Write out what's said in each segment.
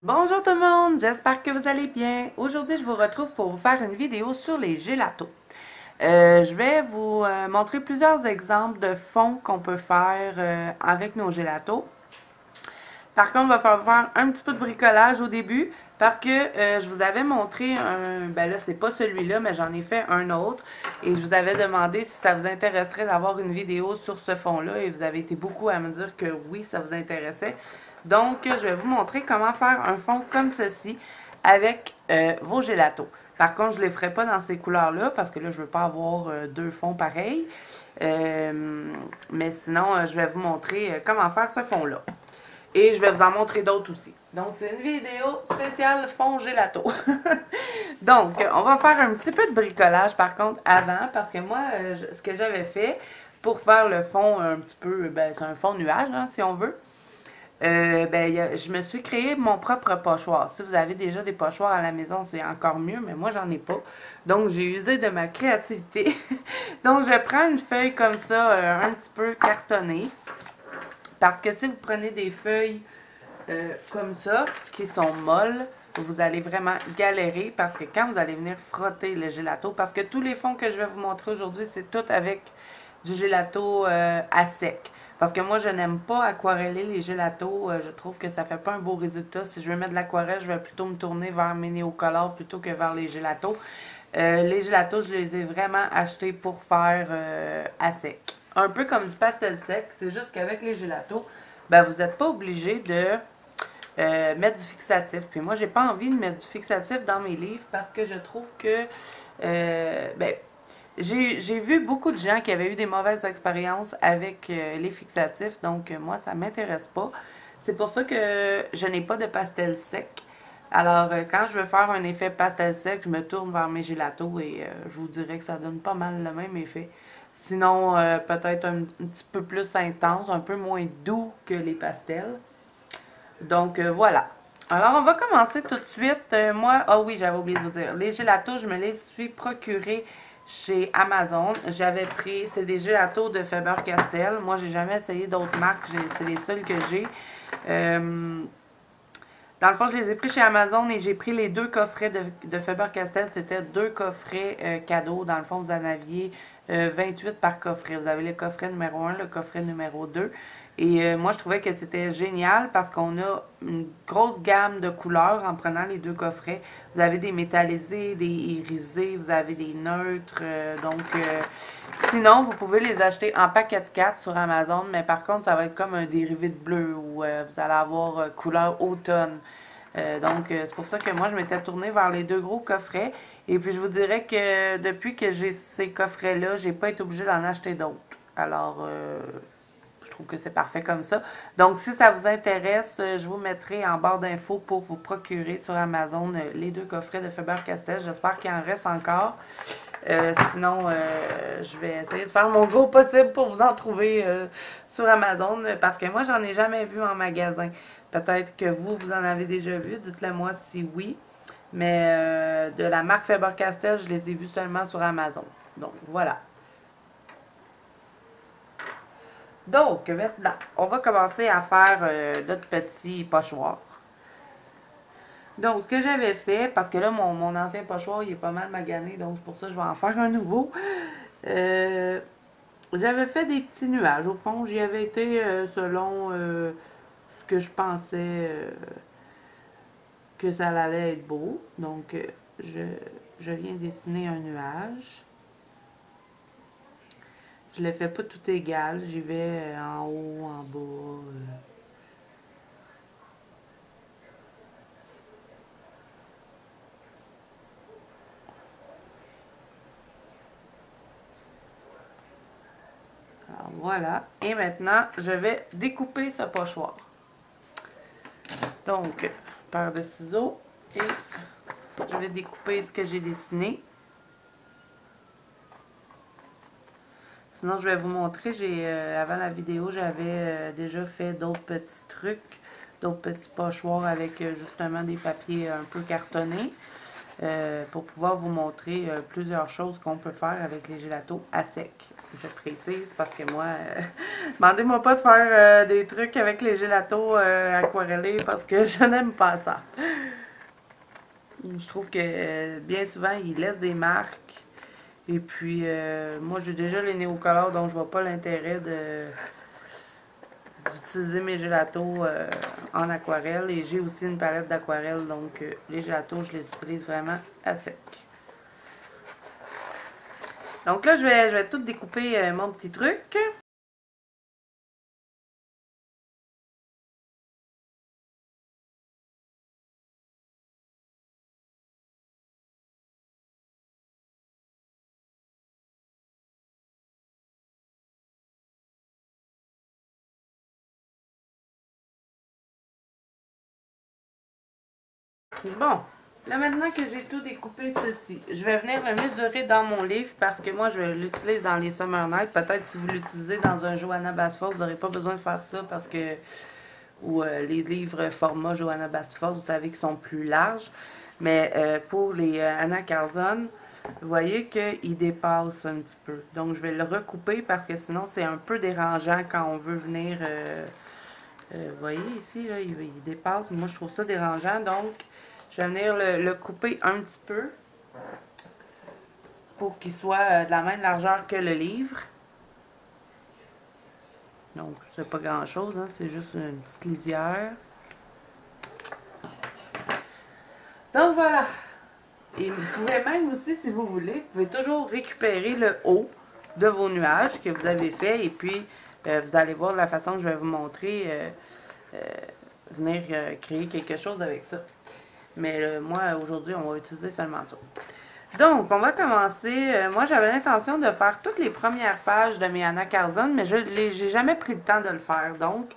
Bonjour tout le monde, j'espère que vous allez bien. Aujourd'hui, je vous retrouve pour vous faire une vidéo sur les gélatos. Je vais vous montrer plusieurs exemples de fonds qu'on peut faire avec nos gélatos. Par contre, on va faire un petit peu de bricolage au début parce que je vous avais montré ben là, c'est pas celui-là, mais j'en ai fait un autre et je vous avais demandé si ça vous intéresserait d'avoir une vidéo sur ce fond-là et vous avez été beaucoup à me dire que oui, ça vous intéressait. Donc, je vais vous montrer comment faire un fond comme ceci avec vos gélatos. Par contre, je ne les ferai pas dans ces couleurs-là parce que là, je ne veux pas avoir deux fonds pareils. Mais sinon, je vais vous montrer comment faire ce fond-là. Et je vais vous en montrer d'autres aussi. Donc, c'est une vidéo spéciale fond gelato. Donc, on va faire un petit peu de bricolage par contre avant, parce que moi, ce que j'avais fait pour faire le fond un petit peu, ben, c'est un fond nuage, hein, si on veut. Je me suis créé mon propre pochoir. Si vous avez déjà des pochoirs à la maison, c'est encore mieux, mais moi, j'en ai pas. Donc, j'ai usé de ma créativité. Donc, je prends une feuille comme ça, un petit peu cartonnée. Parce que si vous prenez des feuilles comme ça, qui sont molles, vous allez vraiment galérer parce que quand vous allez venir frotter le gelato, parce que tous les fonds que je vais vous montrer aujourd'hui, c'est tout avec du gelato à sec. Parce que moi, je n'aime pas aquareller les gélatos. Je trouve que ça fait pas un beau résultat. Si je veux mettre de l'aquarelle, je vais plutôt me tourner vers mes néocolores plutôt que vers les gélatos. Les gélatos, je les ai vraiment achetés pour faire à sec. Un peu comme du pastel sec, c'est juste qu'avec les gélatos, ben, vous n'êtes pas obligé de mettre du fixatif. Puis moi, j'ai pas envie de mettre du fixatif dans mes livres parce que je trouve que ben, j'ai vu beaucoup de gens qui avaient eu des mauvaises expériences avec les fixatifs, donc moi, ça m'intéresse pas. C'est pour ça que je n'ai pas de pastel sec. Alors, quand je veux faire un effet pastel sec, je me tourne vers mes gélatos et je vous dirais que ça donne pas mal le même effet. Sinon, peut-être un petit peu plus intense, un peu moins doux que les pastels. Donc, voilà. Alors, on va commencer tout de suite. Moi, ah oui, j'avais oublié de vous dire. Les gélatos, je me les suis procurés chez Amazon. J'avais pris, c'est des gélatos de Faber-Castell. Moi, j'ai jamais essayé d'autres marques. C'est les seuls que j'ai. Euh, dans le fond, je les ai pris chez Amazon et j'ai pris les deux coffrets de Faber-Castell. C'était deux coffrets cadeaux. Dans le fond, vous en aviez 28 par coffret. Vous avez le coffret numéro 1, le coffret numéro 2. Et moi, je trouvais que c'était génial parce qu'on a une grosse gamme de couleurs en prenant les deux coffrets. Vous avez des métallisés, des irisés, vous avez des neutres. Sinon, vous pouvez les acheter en paquet de 4 sur Amazon, mais par contre, ça va être comme un dérivé de bleu où vous allez avoir couleur automne. C'est pour ça que moi, je m'étais tournée vers les deux gros coffrets. Et puis, je vous dirais que depuis que j'ai ces coffrets-là, j'ai pas été obligée d'en acheter d'autres. Alors, je trouve que c'est parfait comme ça. Donc, si ça vous intéresse, je vous mettrai en barre d'infos pour vous procurer sur Amazon les deux coffrets de Faber-Castell. J'espère qu'il en reste encore. Sinon, je vais essayer de faire mon gros possible pour vous en trouver sur Amazon parce que moi, j'en ai jamais vu en magasin. Peut-être que vous, vous en avez déjà vu. Dites-le moi si oui. Mais de la marque Faber-Castell, je les ai vus seulement sur Amazon. Donc, voilà. Donc, maintenant, on va commencer à faire notre petit pochoir. Donc, ce que j'avais fait, parce que là, mon ancien pochoir, il est pas mal magané, donc c'est pour ça que je vais en faire un nouveau. Euh, J'avais fait des petits nuages. Au fond, j'y avais été selon ce que je pensais que ça allait être beau. Donc, je, je viens dessiner un nuage. Je le fais pas tout égal. J'y vais en haut, en bas. Alors, voilà. Et maintenant, je vais découper ce pochoir. Donc, paire de ciseaux et je vais découper ce que j'ai dessiné. Sinon, je vais vous montrer, avant la vidéo, j'avais déjà fait d'autres petits trucs, d'autres petits pochoirs avec justement des papiers un peu cartonnés pour pouvoir vous montrer plusieurs choses qu'on peut faire avec les gélatos à sec. Je précise parce que moi, demandez-moi pas de faire des trucs avec les gélatos aquarellés parce que je n'aime pas ça. Je trouve que bien souvent, ils laissent des marques. Et puis, moi, j'ai déjà les néocolores, donc je vois pas l'intérêt d'utiliser mes gélatos en aquarelle. Et j'ai aussi une palette d'aquarelle, donc les gélatos, je les utilise vraiment à sec. Donc là, je vais tout découper mon petit truc. Bon, là maintenant que j'ai tout découpé ceci, je vais venir le mesurer dans mon livre parce que moi je l'utilise dans les Summer Night. Peut-être si vous l'utilisez dans un Johanna Basford, vous n'aurez pas besoin de faire ça parce que ou les livres format Johanna Basford, vous savez qu'ils sont plus larges. Mais pour les Anna Carzon, vous voyez qu'il dépasse un petit peu. Donc je vais le recouper parce que sinon c'est un peu dérangeant quand on veut venir... vous voyez ici, là, il dépasse. Moi je trouve ça dérangeant. Donc je vais venir le couper un petit peu pour qu'il soit de la même largeur que le livre. Donc, c'est pas grand chose, hein, c'est juste une petite lisière. Donc voilà. Et vous pouvez même aussi, si vous voulez, vous pouvez toujours récupérer le haut de vos nuages que vous avez fait et puis vous allez voir de la façon que je vais vous montrer venir créer quelque chose avec ça. Mais moi, aujourd'hui, on va utiliser seulement ça. Donc, on va commencer. Moi, j'avais l'intention de faire toutes les premières pages de mes Anna Carzon, mais je n'ai jamais pris le temps de le faire. Donc,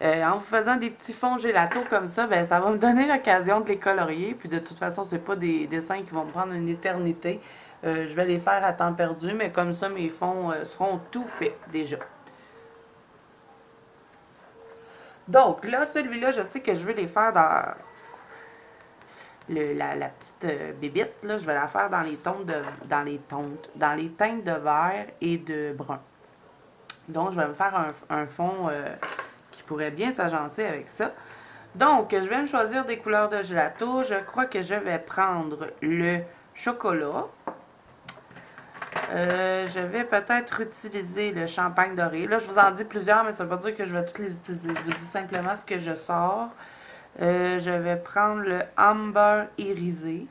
en vous faisant des petits fonds gélato comme ça, ben, ça va me donner l'occasion de les colorier. Puis de toute façon, c'est pas des dessins qui vont me prendre une éternité. Je vais les faire à temps perdu, mais comme ça, mes fonds seront tout faits déjà. Donc, là, celui-là, je sais que je veux les faire dans la petite bébite, là, je vais la faire dans les dans les teintes de vert et de brun. Donc, je vais me faire un fond qui pourrait bien s'agencer avec ça. Donc, je vais me choisir des couleurs de gelato. Je crois que je vais prendre le chocolat. Je vais peut-être utiliser le champagne doré. Là, je vous en dis plusieurs, mais ça ne veut pas dire que je vais toutes les utiliser. Je vous dis simplement ce que je sors. Je vais prendre le amber irisé.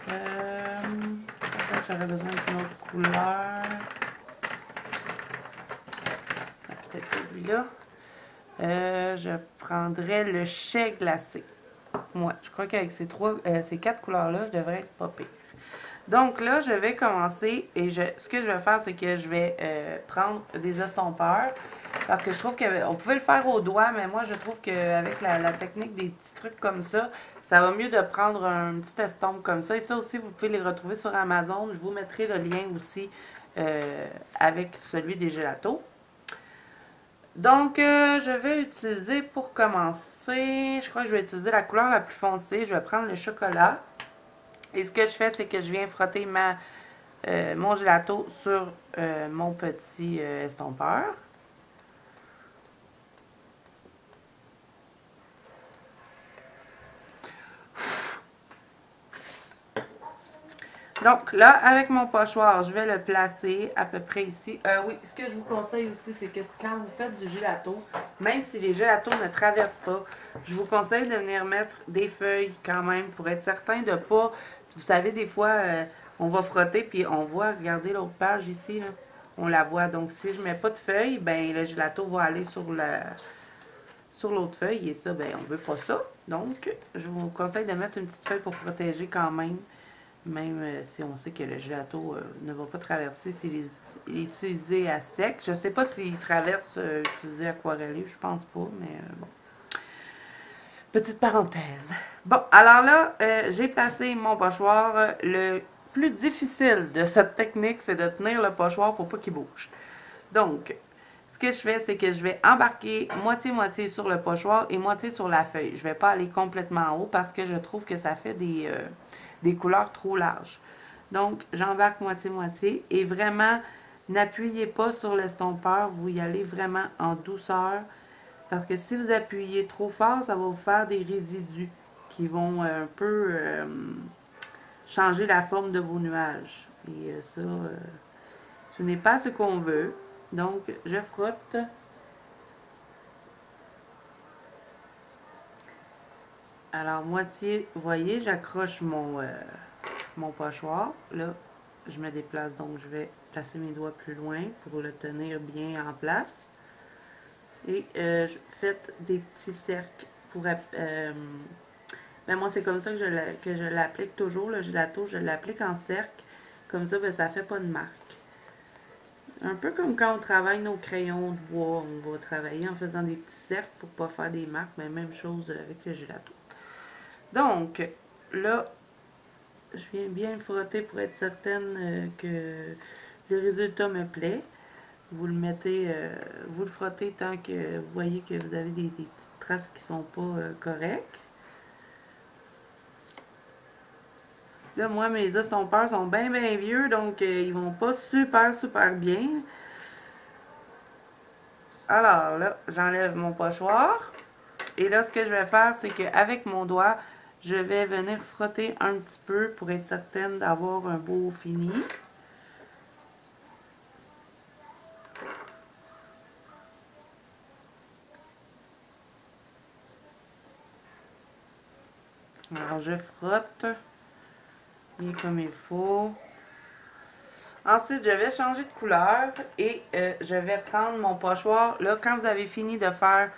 Peut-être j'aurais besoin d'une autre couleur. Peut-être celui-là. Je prendrais le chai glacé. Moi, je crois qu'avec ces quatre couleurs-là, je devrais être pas pire. Donc là, je vais commencer et ce que je vais faire, c'est que je vais prendre des estompeurs. Parce que je trouve qu'on pouvait le faire au doigt, mais moi, je trouve qu'avec la technique des petits trucs comme ça va mieux de prendre un petit estompe comme ça. Et ça aussi, vous pouvez les retrouver sur Amazon. Je vous mettrai le lien aussi avec celui des gélatos. Donc, je vais utiliser, pour commencer, je crois que je vais utiliser la couleur la plus foncée. Je vais prendre le chocolat. Et ce que je fais, c'est que je viens frotter mon gelato sur mon petit estompeur. Donc là, avec mon pochoir, je vais le placer à peu près ici. Oui, ce que je vous conseille aussi, c'est que quand vous faites du gelato, même si les gelatos ne traversent pas, je vous conseille de venir mettre des feuilles quand même pour être certain de pas... Vous savez, des fois, on va frotter puis on voit, regardez l'autre page ici, là, on la voit. Donc si je mets pas de feuilles, ben le gelato va aller sur l'autre feuille et ça, ben on veut pas ça. Donc, je vous conseille de mettre une petite feuille pour protéger quand même. Même si on sait que le gelato ne va pas traverser s'il est utilisé à sec. Je ne sais pas s'il traverse utilisé aquarellé, je pense pas, mais bon. Petite parenthèse. Bon, alors là, j'ai placé mon pochoir. Le plus difficile de cette technique, c'est de tenir le pochoir pour pas qu'il bouge. Donc, ce que je fais, c'est que je vais embarquer moitié-moitié sur le pochoir et moitié sur la feuille. Je ne vais pas aller complètement en haut parce que je trouve que ça fait des couleurs trop larges. Donc, j'embarque moitié-moitié et vraiment, N'appuyez pas sur l'estompeur, vous y allez vraiment en douceur. Parce que si vous appuyez trop fort, ça va vous faire des résidus qui vont un peu changer la forme de vos nuages. Et ça, ce n'est pas ce qu'on veut. Donc, je frotte. Alors, moitié, vous voyez, j'accroche mon pochoir. Là, je me déplace, donc je vais placer mes doigts plus loin pour le tenir bien en place. Et faites des petits cercles pour... ben moi, c'est comme ça que je l'applique toujours. Le gelato, je l'applique en cercle. Comme ça, ben, ça fait pas de marque. Un peu comme quand on travaille nos crayons de bois. On va travailler en faisant des petits cercles pour pas faire des marques. Mais même chose avec le gelato. Donc, là, je viens bien frotter pour être certaine que le résultat me plaît. Vous le mettez, vous le frottez tant que vous voyez que vous avez des petites traces qui sont pas correctes. Là, moi, mes estompeurs sont bien vieux, donc ils vont pas super bien. Alors là, j'enlève mon pochoir. Et là, ce que je vais faire, c'est qu'avec mon doigt, je vais venir frotter un petit peu pour être certaine d'avoir un beau fini. Alors, je frotte bien comme il faut. Ensuite, je vais changer de couleur et je vais prendre mon pochoir. Là, quand vous avez fini de faire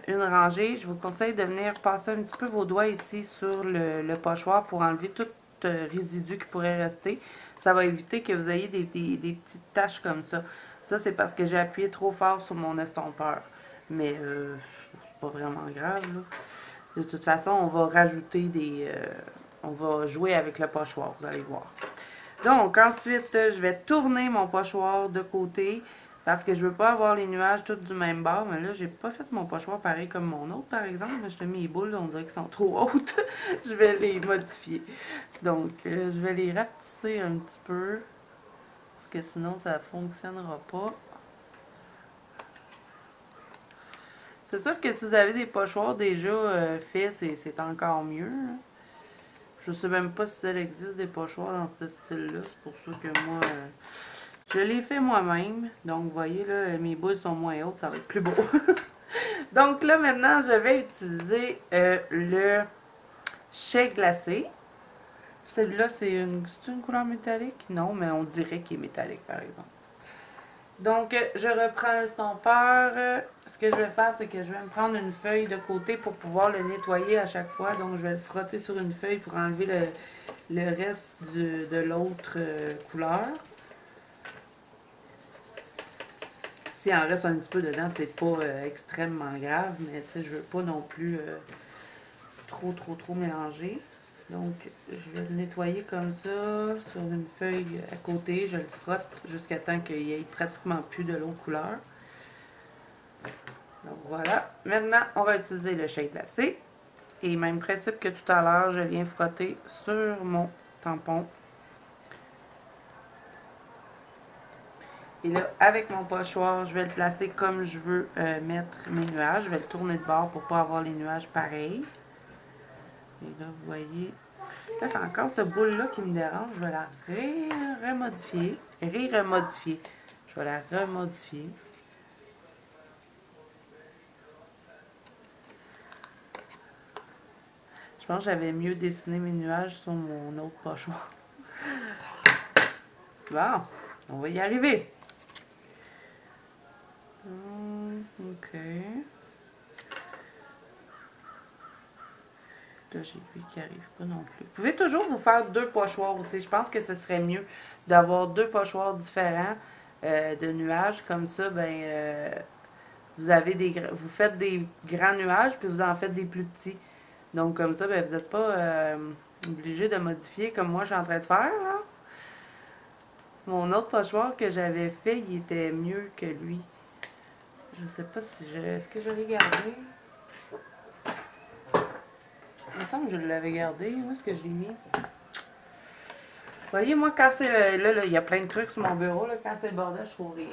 une rangée, je vous conseille de venir passer un petit peu vos doigts ici sur le pochoir pour enlever tout résidu qui pourrait rester. Ça va éviter que vous ayez des petites taches comme ça. Ça, c'est parce que j'ai appuyé trop fort sur mon estompeur. Mais c'est pas vraiment grave, là. De toute façon, on va rajouter on va jouer avec le pochoir, vous allez voir. Donc, ensuite, je vais tourner mon pochoir de côté parce que je veux pas avoir les nuages tous du même bord. Mais là, j'ai pas fait mon pochoir pareil comme mon autre, par exemple. Je te mets les boules, on dirait qu'elles sont trop hautes. Je vais les modifier. Donc, je vais les rapetisser un petit peu parce que sinon, ça fonctionnera pas. C'est sûr que si vous avez des pochoirs déjà faits, c'est encore mieux. Hein. Je sais même pas si ça existe des pochoirs dans ce style-là. C'est pour ça que moi, je l'ai fait moi-même. Donc, vous voyez, là, mes boules sont moins hautes. Ça va être plus beau. Donc, là, maintenant, je vais utiliser le chai glacé. Celui-là, c'est une couleur métallique? Non, mais on dirait qu'il est métallique, par exemple. Donc, je reprends l'estompeur. Ce que je vais faire, c'est que je vais me prendre une feuille de côté pour pouvoir le nettoyer à chaque fois. Donc, je vais le frotter sur une feuille pour enlever le reste de l'autre couleur. S'il en reste un petit peu dedans, c'est pas extrêmement grave, mais tu sais, je veux pas non plus trop mélanger. Donc, je vais le nettoyer comme ça, sur une feuille à côté. Je le frotte jusqu'à temps qu'il y ait pratiquement plus de l'autre couleur. Donc, voilà. Maintenant, on va utiliser le chai glacé. Et même principe que tout à l'heure, je viens frotter sur mon tampon. Et là, avec mon pochoir, je vais le placer comme je veux mettre mes nuages. Je vais le tourner de bord pour ne pas avoir les nuages pareils. Et là, vous voyez, là, c'est encore cette boule-là qui me dérange. Je vais la remodifier. Remodifier. Je vais la remodifier. Je pense que j'avais mieux dessiné mes nuages sur mon autre pochoir. Bon, on va y arriver. Ok. Là, j'ai vu qu'il arrive pas non plus. Vous pouvez toujours vous faire deux pochoirs aussi. Je pense que ce serait mieux d'avoir deux pochoirs différents de nuages. Comme ça, ben, vous faites des grands nuages, puis vous en faites des plus petits. Donc, comme ça, ben, vous n'êtes pas obligé de modifier comme moi, je suis en train de faire, là. Mon autre pochoir que j'avais fait, il était mieux que lui. Je sais pas si est-ce que je l'ai gardé? Il me semble que je l'avais gardé. Où est-ce que je l'ai mis? voyez, moi, quand c'est là, il y a plein de trucs sur mon bureau, là, quand c'est le bordel, je trouve rien.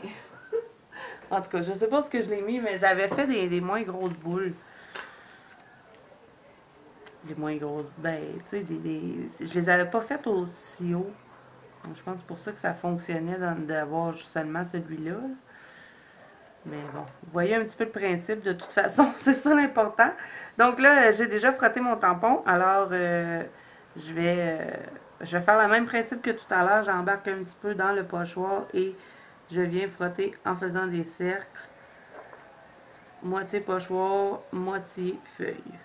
En tout cas, je sais pas ce que je l'ai mis, mais j'avais fait des moins grosses boules. Des moins grosses, ben, tu sais, je les avais pas faites aussi haut. Donc, je pense que c'est pour ça que ça fonctionnait d'avoir seulement celui-là. Mais bon, vous voyez un petit peu le principe de toute façon, c'est ça l'important. Donc là, j'ai déjà frotté mon tampon, alors je vais, euh, je vais faire le même principe que tout à l'heure. J'embarque un petit peu dans le pochoir et je viens frotter en faisant des cercles. Moitié pochoir, moitié feuille.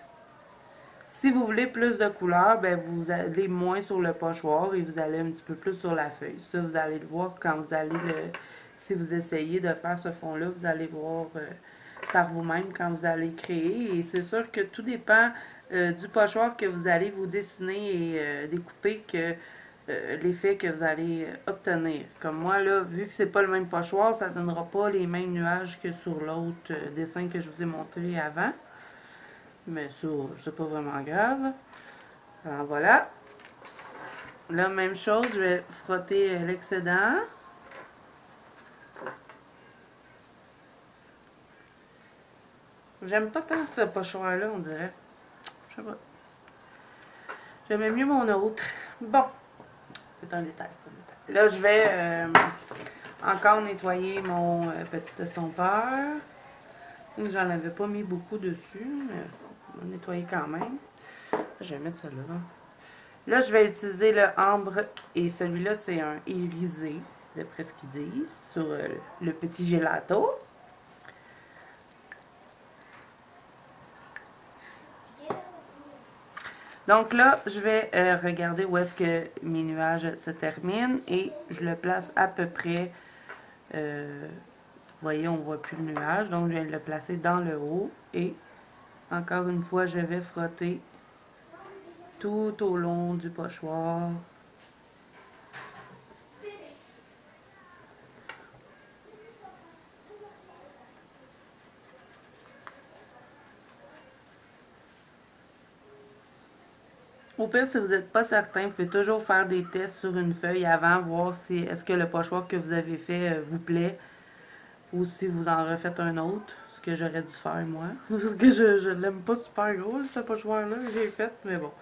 Si vous voulez plus de couleur, ben vous allez moins sur le pochoir et vous allez un petit peu plus sur la feuille. Ça, vous allez le voir quand vous allez si vous essayez de faire ce fond-là, vous allez voir par vous-même quand vous allez créer. Et c'est sûr que tout dépend du pochoir que vous allez vous dessiner et découper que l'effet que vous allez obtenir. Comme moi, là, vu que c'est pas le même pochoir, ça ne donnera pas les mêmes nuages que sur l'autre dessin que je vous ai montré avant. Mais ça, c'est pas vraiment grave. Alors voilà. Là, même chose, je vais frotter l'excédent. J'aime pas tant ce pochoir-là, on dirait. Je sais pas. J'aimais mieux mon autre. Bon, c'est un détail, c'est un détail. Là, je vais encore nettoyer mon petit estompeur. J'en avais pas mis beaucoup dessus, mais on va nettoyer quand même. Je vais mettre ça là. Là, je vais utiliser le ambre et celui-là, c'est un irisé, d'après ce qu'ils disent, sur le petit gelato. Donc là, je vais regarder où est-ce que mes nuages se terminent et je le place à peu près, vous voyez, on ne voit plus le nuage, donc je vais le placer dans le haut et encore une fois, je vais frotter tout au long du pochoir. Au pire, si vous n'êtes pas certain, vous pouvez toujours faire des tests sur une feuille avant, voir si est-ce que le pochoir que vous avez fait vous plaît ou si vous en refaites un autre, ce que j'aurais dû faire moi. Parce que je l'aime pas super gros, ce pochoir-là que j'ai fait, mais bon.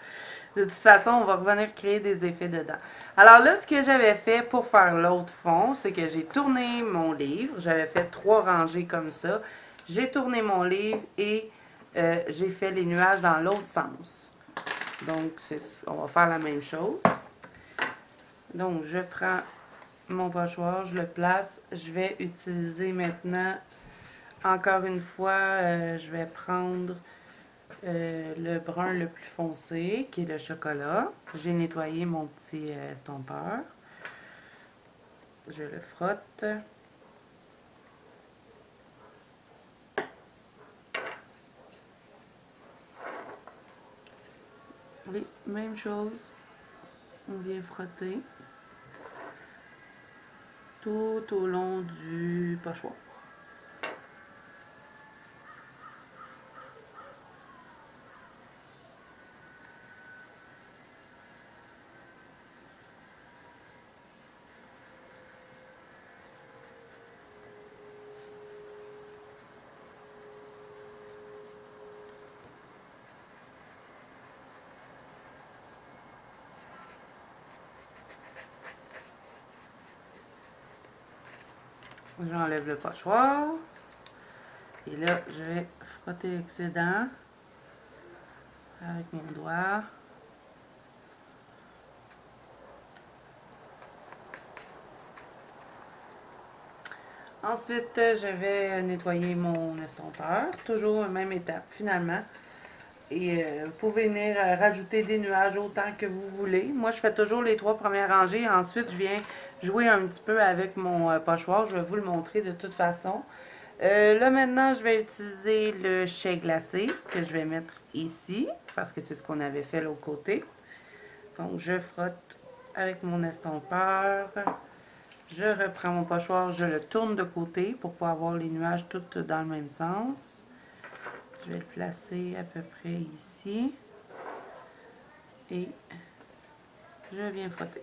De toute façon, on va revenir créer des effets dedans. Alors là, ce que j'avais fait pour faire l'autre fond, c'est que j'ai tourné mon livre. J'avais fait 3 rangées comme ça. J'ai tourné mon livre et j'ai fait les nuages dans l'autre sens. Donc, on va faire la même chose. Donc, je prends mon pochoir, je le place. Je vais utiliser maintenant, encore une fois, je vais prendre le brun le plus foncé, qui est le chocolat. J'ai nettoyé mon petit estompeur. Je le frotte. Oui, même chose. On vient frotter tout au long du pochoir. J'enlève le pochoir. Et là, je vais frotter l'excédent avec mon doigt. Ensuite, je vais nettoyer mon estompeur. Toujours la même étape, finalement. Et vous pouvez venir rajouter des nuages autant que vous voulez. Moi, je fais toujours les 3 premières rangées. Ensuite, je viens jouer un petit peu avec mon pochoir. Je vais vous le montrer de toute façon. Là, maintenant, je vais utiliser le chai glacé que je vais mettre ici. Parce que c'est ce qu'on avait fait l'autre côté. Donc, je frotte avec mon estompeur. Je reprends mon pochoir, je le tourne de côté pour pouvoir avoir les nuages tous dans le même sens. Je vais le placer à peu près ici. Et je viens frotter.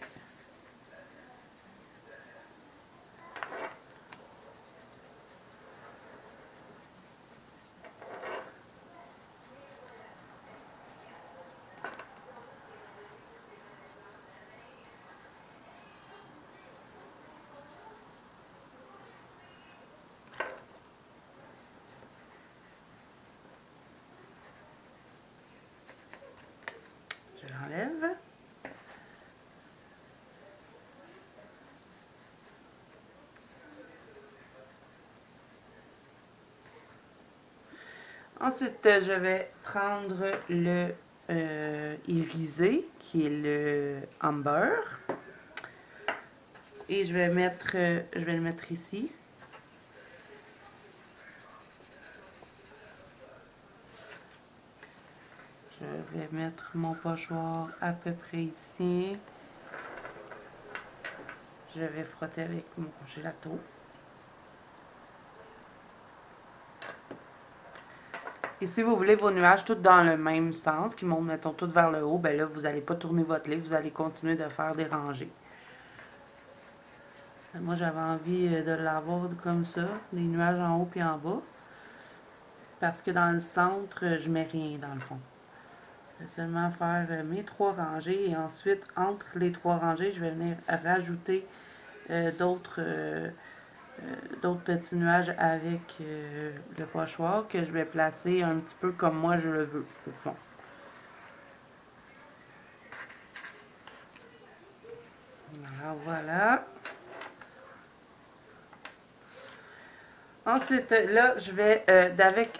Ensuite, je vais prendre le irisé, qui est le amber. Et je vais le mettre ici. Je vais mettre mon pochoir à peu près ici. Je vais frotter avec mon gelato. Et si vous voulez vos nuages tous dans le même sens, qui montent, mettons, tous vers le haut, ben là, vous n'allez pas tourner votre livre, vous allez continuer de faire des rangées. Moi, j'avais envie de l'avoir comme ça, des nuages en haut et en bas. Parce que dans le centre, je mets rien dans le fond. Je vais seulement faire mes 3 rangées et ensuite, entre les 3 rangées, je vais venir rajouter d'autres petits nuages avec le pochoir que je vais placer un petit peu comme moi je le veux, au fond. Alors, voilà. Ensuite, là, je vais,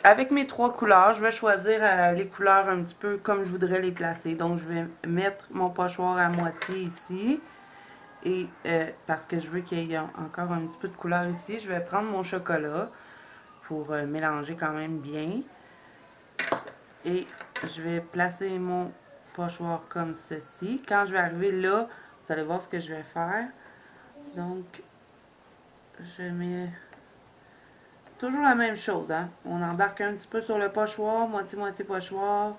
avec mes 3 couleurs, je vais choisir les couleurs un petit peu comme je voudrais les placer. Donc, je vais mettre mon pochoir à moitié ici. Et parce que je veux qu'il y ait encore un petit peu de couleur ici, je vais prendre mon chocolat pour mélanger quand même bien. Et je vais placer mon pochoir comme ceci. Quand je vais arriver là, vous allez voir ce que je vais faire. Donc, je mets toujours la même chose, hein. On embarque un petit peu sur le pochoir, moitié-moitié pochoir,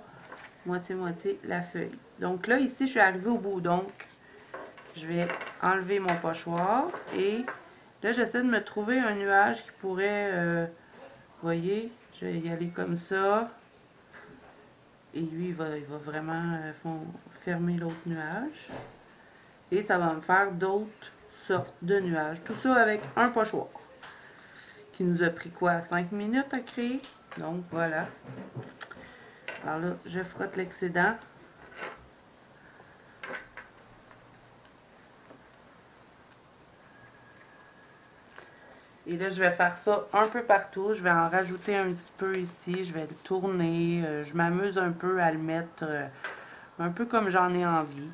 moitié-moitié la feuille. Donc là, ici, je suis arrivée au bout. Donc, je vais enlever mon pochoir et là, j'essaie de me trouver un nuage qui pourrait, vous voyez, je vais y aller comme ça. Et lui, il va vraiment fermer l'autre nuage. Et ça va me faire d'autres sortes de nuages. Tout ça avec un pochoir. Qui nous a pris quoi? 5 minutes à créer. Donc voilà. Alors là, je frotte l'excédent. Et là, je vais faire ça un peu partout. Je vais en rajouter un petit peu ici. Je vais le tourner. Je m'amuse un peu à le mettre un peu comme j'en ai envie.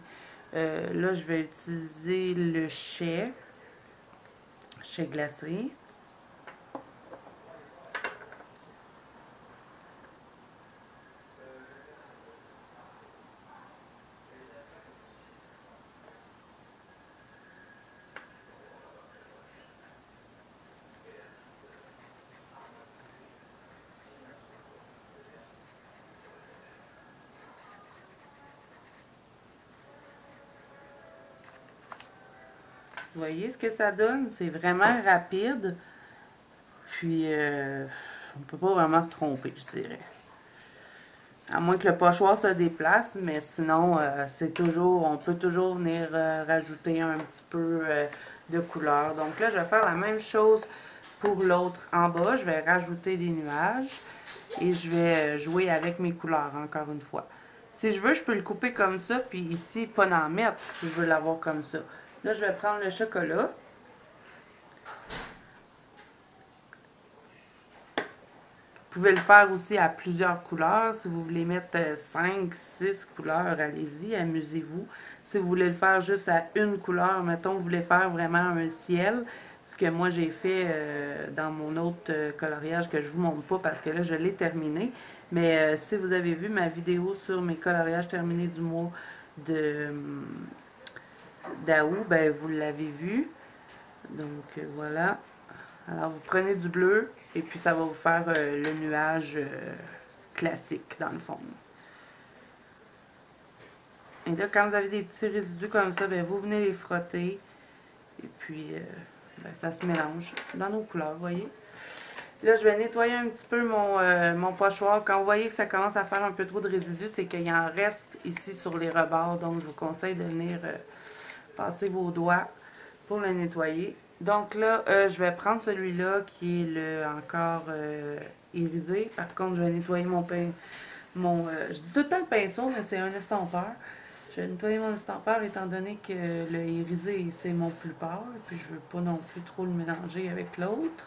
Là, je vais utiliser le chai glacé. Vous voyez ce que ça donne? C'est vraiment rapide. Puis, on peut pas vraiment se tromper, je dirais. À moins que le pochoir se déplace, mais sinon, on peut toujours venir rajouter un petit peu de couleur. Donc là, je vais faire la même chose pour l'autre en bas. Je vais rajouter des nuages et je vais jouer avec mes couleurs encore une fois. Si je veux, je peux le couper comme ça, puis ici, pas d'en mettre si je veux l'avoir comme ça. Là, je vais prendre le chocolat. Vous pouvez le faire aussi à plusieurs couleurs. Si vous voulez mettre 5, 6 couleurs, allez-y, amusez-vous. Si vous voulez le faire juste à une couleur, mettons, vous voulez faire vraiment un ciel, ce que moi j'ai fait dans mon autre coloriage que je vous montre pas parce que là je l'ai terminé. Mais si vous avez vu ma vidéo sur mes coloriages terminés du mois d'août, ben vous l'avez vu. Donc voilà. Alors vous prenez du bleu et puis ça va vous faire le nuage classique dans le fond. Et là, quand vous avez des petits résidus comme ça, ben, vous venez les frotter et puis ben, ça se mélange dans nos couleurs, vous voyez. Là, je vais nettoyer un petit peu mon pochoir. Quand vous voyez que ça commence à faire un peu trop de résidus, c'est qu'il en reste ici sur les rebords. Donc, je vous conseille de venir passer vos doigts pour le nettoyer. Donc là, je vais prendre celui-là qui est le encore irisé. Par contre, je vais nettoyer je dis tout le temps le pinceau, mais c'est un estompeur. Je vais nettoyer mon estompeur étant donné que le irisé, c'est mon plus pâle. Puis je veux pas non plus trop le mélanger avec l'autre.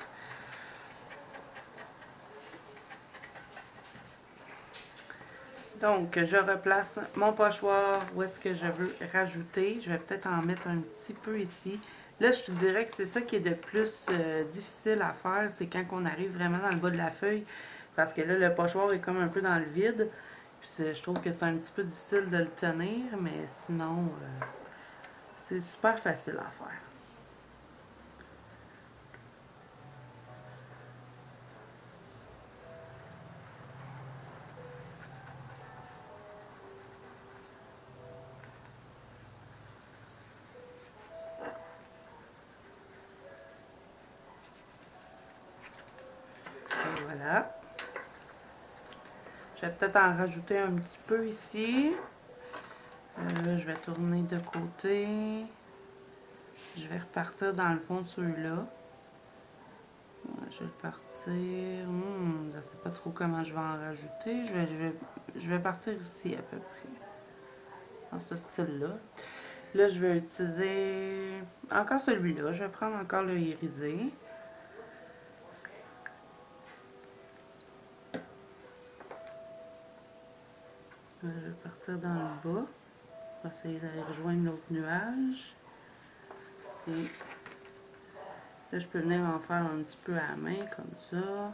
Donc, je replace mon pochoir où est-ce que je veux rajouter. Je vais peut-être en mettre un petit peu ici. Là, je te dirais que c'est ça qui est de plus difficile à faire, c'est quand on arrive vraiment dans le bas de la feuille. Parce que là, le pochoir est comme un peu dans le vide. Puis je trouve que c'est un petit peu difficile de le tenir, mais sinon, c'est super facile à faire. Et voilà. Je vais peut-être en rajouter un petit peu ici. Je vais tourner de côté. Je vais repartir dans le fond ceux-là. Je vais partir. Je ne sais pas trop comment je vais en rajouter. Je vais partir ici à peu près. Dans ce style-là. Là, je vais utiliser encore celui-là. Je vais prendre encore le irisé. Je vais partir dans le bas. Je vais essayer d'aller rejoindre l'autre nuage. Et là, je peux venir en faire un petit peu à la main, comme ça.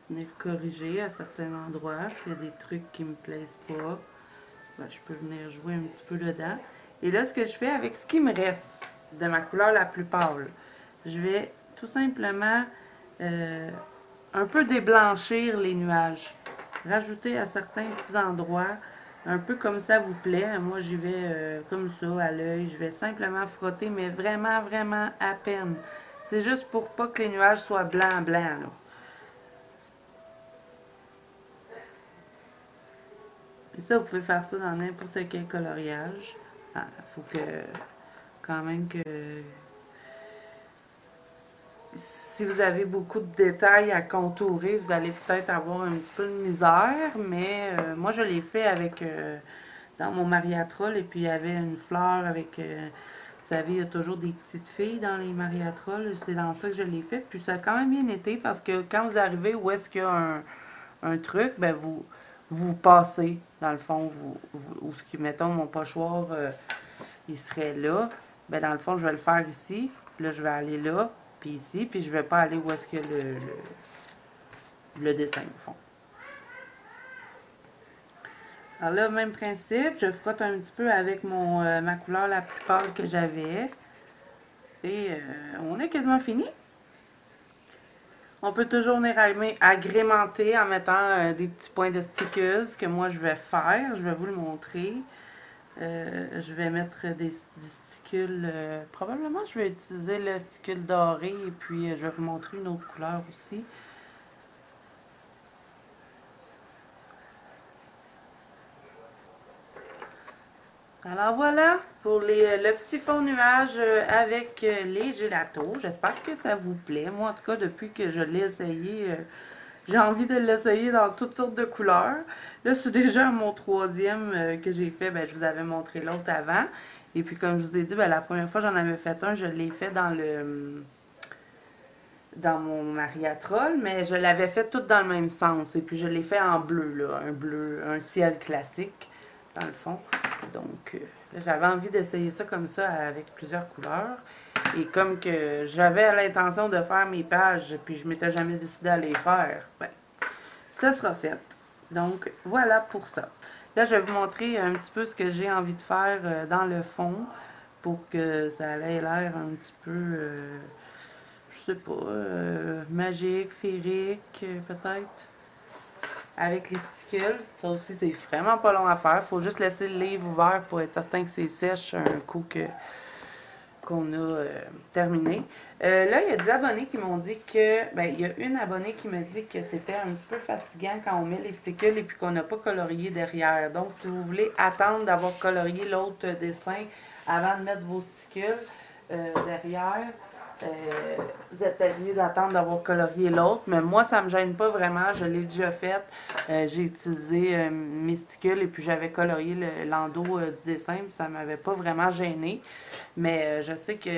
Venir corriger à certains endroits. S'il y a des trucs qui me plaisent pas, ben, je peux venir jouer un petit peu dedans. Et là, ce que je fais avec ce qui me reste de ma couleur la plus pâle, je vais tout simplement un peu déblanchir les nuages. Rajouter à certains petits endroits, un peu comme ça vous plaît. Moi, j'y vais comme ça, à l'œil. Je vais simplement frotter, mais vraiment, vraiment à peine. C'est juste pour pas que les nuages soient blancs, blancs, là. Et ça, vous pouvez faire ça dans n'importe quel coloriage. Il faut que, quand même que... Si vous avez beaucoup de détails à contourer, vous allez peut-être avoir un petit peu de misère, mais moi, je l'ai fait avec... dans mon mariatrol, et puis il y avait une fleur avec... vous savez, il y a toujours des petites filles dans les mariatrols. C'est dans ça que je l'ai fait. Puis ça a quand même bien été, parce que quand vous arrivez où est-ce qu'il y a un truc, ben vous passez, dans le fond, ou ce qui, mettons, mon pochoir, il serait là, ben dans le fond, je vais le faire ici, puis là, je vais aller là, puis ici, puis je vais pas aller où est-ce que le dessin, au fond. Alors là, même principe, je frotte un petit peu avec ma couleur la plus pâle que j'avais, et on est quasiment fini. On peut toujours venir agrémenter en mettant des petits points de stickers que moi je vais faire. Je vais vous le montrer. Je vais mettre du sticule. Probablement je vais utiliser le sticule doré et puis je vais vous montrer une autre couleur aussi. Alors voilà pour le petit fond nuage avec les gélatos. J'espère que ça vous plaît. Moi, en tout cas, depuis que je l'ai essayé, j'ai envie de l'essayer dans toutes sortes de couleurs. Là, c'est déjà mon troisième que j'ai fait. Ben, je vous avais montré l'autre avant. Et puis, comme je vous ai dit, ben, la première fois j'en avais fait un, je l'ai fait dans mon mariatrol, mais je l'avais fait tout dans le même sens. Et puis, je l'ai fait en bleu, là, un bleu, un ciel classique, dans le fond. Donc, j'avais envie d'essayer ça comme ça avec plusieurs couleurs. Et comme que j'avais l'intention de faire mes pages, puis je m'étais jamais décidé à les faire, ben, ça sera fait. Donc, voilà pour ça. Là, je vais vous montrer un petit peu ce que j'ai envie de faire dans le fond pour que ça ait l'air un petit peu, je sais pas, magique, féerique, peut-être. Avec les stickles, ça aussi c'est vraiment pas long à faire. Faut juste laisser le livre ouvert pour être certain que c'est sèche un coup qu'on a terminé. Là, il y a des abonnés qui m'ont dit que... Ben, il y a une abonnée qui m'a dit que c'était un petit peu fatigant quand on met les stickles et puis qu'on n'a pas colorié derrière. Donc, si vous voulez attendre d'avoir colorié l'autre dessin avant de mettre vos stickles derrière, vous êtes peut-être mieux d'attendre d'avoir colorié l'autre, mais moi ça me gêne pas vraiment, je l'ai déjà fait. J'ai utilisé mes stickles et puis j'avais colorié l'endos du dessin, puis ça m'avait pas vraiment gêné. Mais je sais que